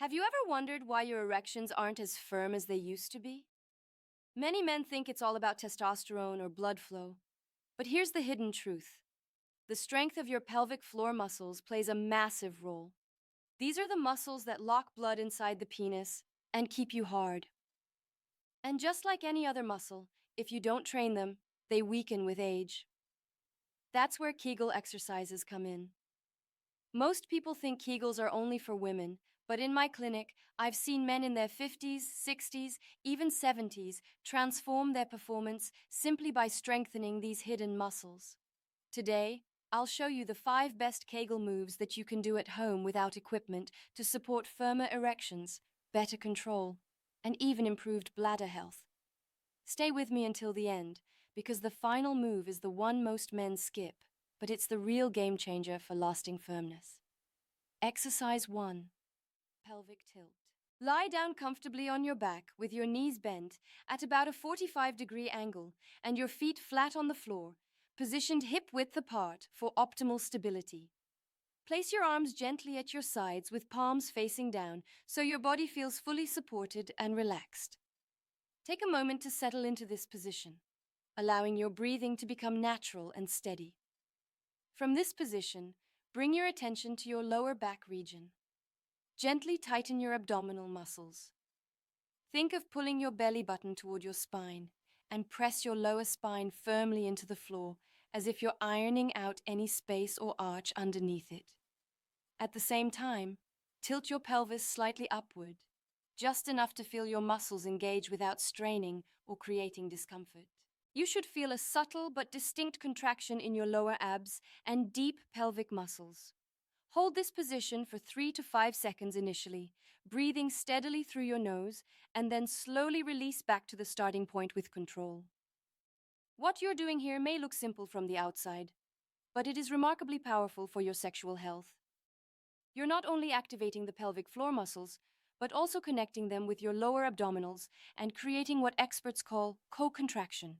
Have you ever wondered why your erections aren't as firm as they used to be? Many men think it's all about testosterone or blood flow, but here's the hidden truth. The strength of your pelvic floor muscles plays a massive role. These are the muscles that lock blood inside the penis and keep you hard. And just like any other muscle, if you don't train them, they weaken with age. That's where Kegel exercises come in. Most people think Kegels are only for women, but in my clinic, I've seen men in their 50s, 60s, even 70s transform their performance simply by strengthening these hidden muscles. Today, I'll show you the 5 best Kegel moves that you can do at home without equipment to support firmer erections, better control, and even improved bladder health. Stay with me until the end, because the final move is the one most men skip, but it's the real game changer for lasting firmness. Exercise 1. Pelvic tilt. Lie down comfortably on your back with your knees bent at about a 45-degree angle and your feet flat on the floor, positioned hip-width apart for optimal stability. Place your arms gently at your sides with palms facing down so your body feels fully supported and relaxed. Take a moment to settle into this position, allowing your breathing to become natural and steady. From this position, bring your attention to your lower back region. Gently tighten your abdominal muscles. Think of pulling your belly button toward your spine and press your lower spine firmly into the floor as if you're ironing out any space or arch underneath it. At the same time, tilt your pelvis slightly upward, just enough to feel your muscles engage without straining or creating discomfort. You should feel a subtle but distinct contraction in your lower abs and deep pelvic muscles. Hold this position for 3 to 5 seconds initially, breathing steadily through your nose, and then slowly release back to the starting point with control. What you're doing here may look simple from the outside, but it is remarkably powerful for your sexual health. You're not only activating the pelvic floor muscles, but also connecting them with your lower abdominals and creating what experts call co-contraction.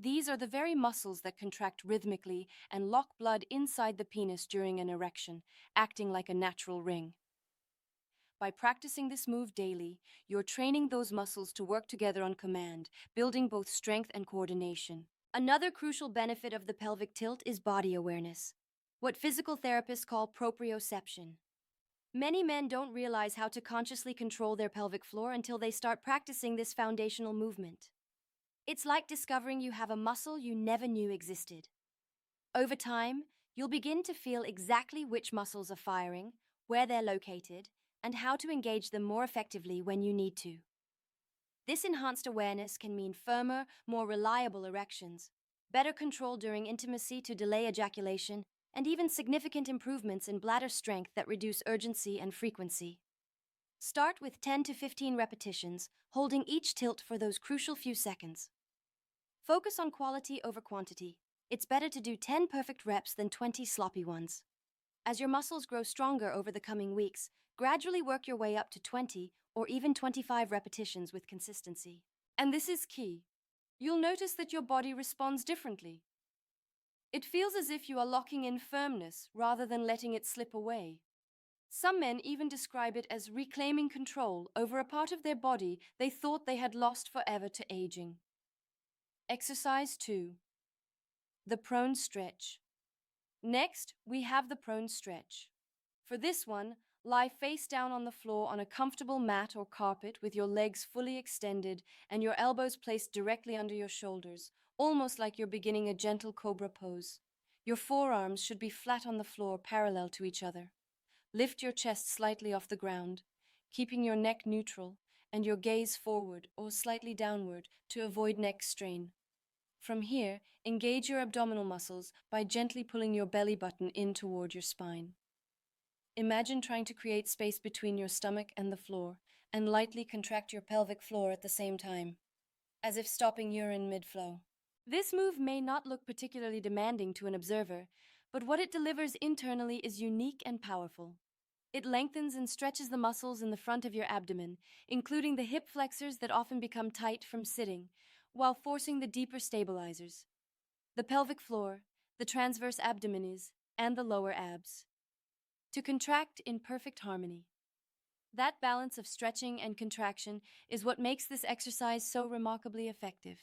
These are the very muscles that contract rhythmically and lock blood inside the penis during an erection, acting like a natural ring. By practicing this move daily, you're training those muscles to work together on command, building both strength and coordination. Another crucial benefit of the pelvic tilt is body awareness, what physical therapists call proprioception. Many men don't realize how to consciously control their pelvic floor until they start practicing this foundational movement. It's like discovering you have a muscle you never knew existed. Over time, you'll begin to feel exactly which muscles are firing, where they're located, and how to engage them more effectively when you need to. This enhanced awareness can mean firmer, more reliable erections, better control during intimacy to delay ejaculation, and even significant improvements in bladder strength that reduce urgency and frequency. Start with 10 to 15 repetitions, holding each tilt for those crucial few seconds. Focus on quality over quantity. It's better to do 10 perfect reps than 20 sloppy ones. As your muscles grow stronger over the coming weeks, gradually work your way up to 20 or even 25 repetitions with consistency. And this is key. You'll notice that your body responds differently. It feels as if you are locking in firmness rather than letting it slip away. Some men even describe it as reclaiming control over a part of their body they thought they had lost forever to aging. Exercise 2. The prone stretch. Next, we have the prone stretch. For this one, lie face down on the floor on a comfortable mat or carpet with your legs fully extended and your elbows placed directly under your shoulders, almost like you're beginning a gentle cobra pose. Your forearms should be flat on the floor, parallel to each other. Lift your chest slightly off the ground, keeping your neck neutral and your gaze forward or slightly downward to avoid neck strain. From here, engage your abdominal muscles by gently pulling your belly button in toward your spine. Imagine trying to create space between your stomach and the floor, and lightly contract your pelvic floor at the same time, as if stopping urine mid-flow. This move may not look particularly demanding to an observer, but what it delivers internally is unique and powerful. It lengthens and stretches the muscles in the front of your abdomen, including the hip flexors that often become tight from sitting, while forcing the deeper stabilizers, the pelvic floor, the transverse abdominis, and the lower abs, to contract in perfect harmony. That balance of stretching and contraction is what makes this exercise so remarkably effective.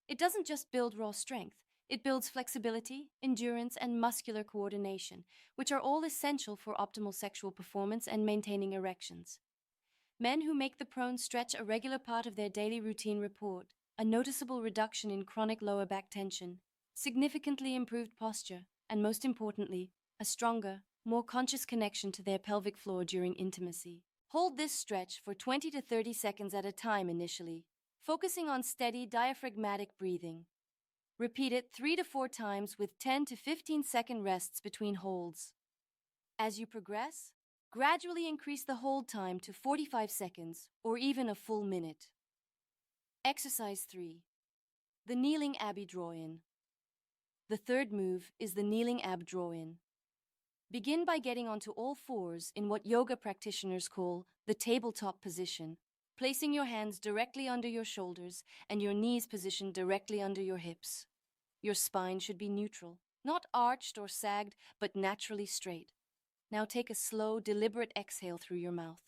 It doesn't just build raw strength, it builds flexibility, endurance, and muscular coordination, which are all essential for optimal sexual performance and maintaining erections. Men who make the prone stretch a regular part of their daily routine report a noticeable reduction in chronic lower back tension, significantly improved posture, and most importantly, a stronger, more conscious connection to their pelvic floor during intimacy. Hold this stretch for 20 to 30 seconds at a time initially, focusing on steady diaphragmatic breathing. Repeat it 3 to 4 times with 10 to 15-second rests between holds. As you progress, gradually increase the hold time to 45 seconds or even a full minute. Exercise 3. The kneeling ab draw-in. The third move is the kneeling ab draw-in. Begin by getting onto all fours in what yoga practitioners call the tabletop position, placing your hands directly under your shoulders and your knees positioned directly under your hips. Your spine should be neutral, not arched or sagged, but naturally straight. Now take a slow, deliberate exhale through your mouth.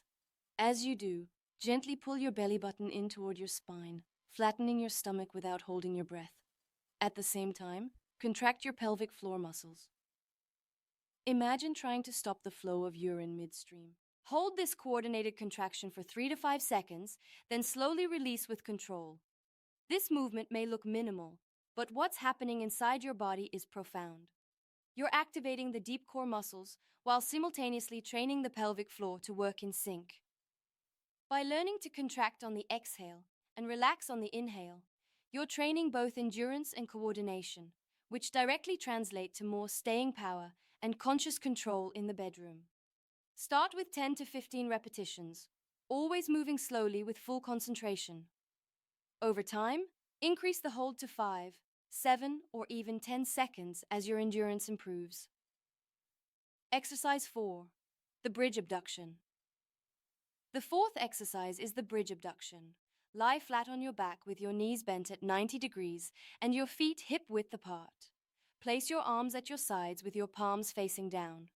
As you do, gently pull your belly button in toward your spine, flattening your stomach without holding your breath. At the same time, contract your pelvic floor muscles. Imagine trying to stop the flow of urine midstream. Hold this coordinated contraction for 3 to 5 seconds, then slowly release with control. This movement may look minimal, but what's happening inside your body is profound. You're activating the deep core muscles while simultaneously training the pelvic floor to work in sync. By learning to contract on the exhale and relax on the inhale, you're training both endurance and coordination, which directly translate to more staying power and conscious control in the bedroom. Start with 10 to 15 repetitions, always moving slowly with full concentration. Over time, increase the hold to 5, 7, or even 10 seconds as your endurance improves. Exercise 4. The bridge abduction. The fourth exercise is the bridge abduction. Lie flat on your back with your knees bent at 90 degrees and your feet hip-width apart. Place your arms at your sides with your palms facing down.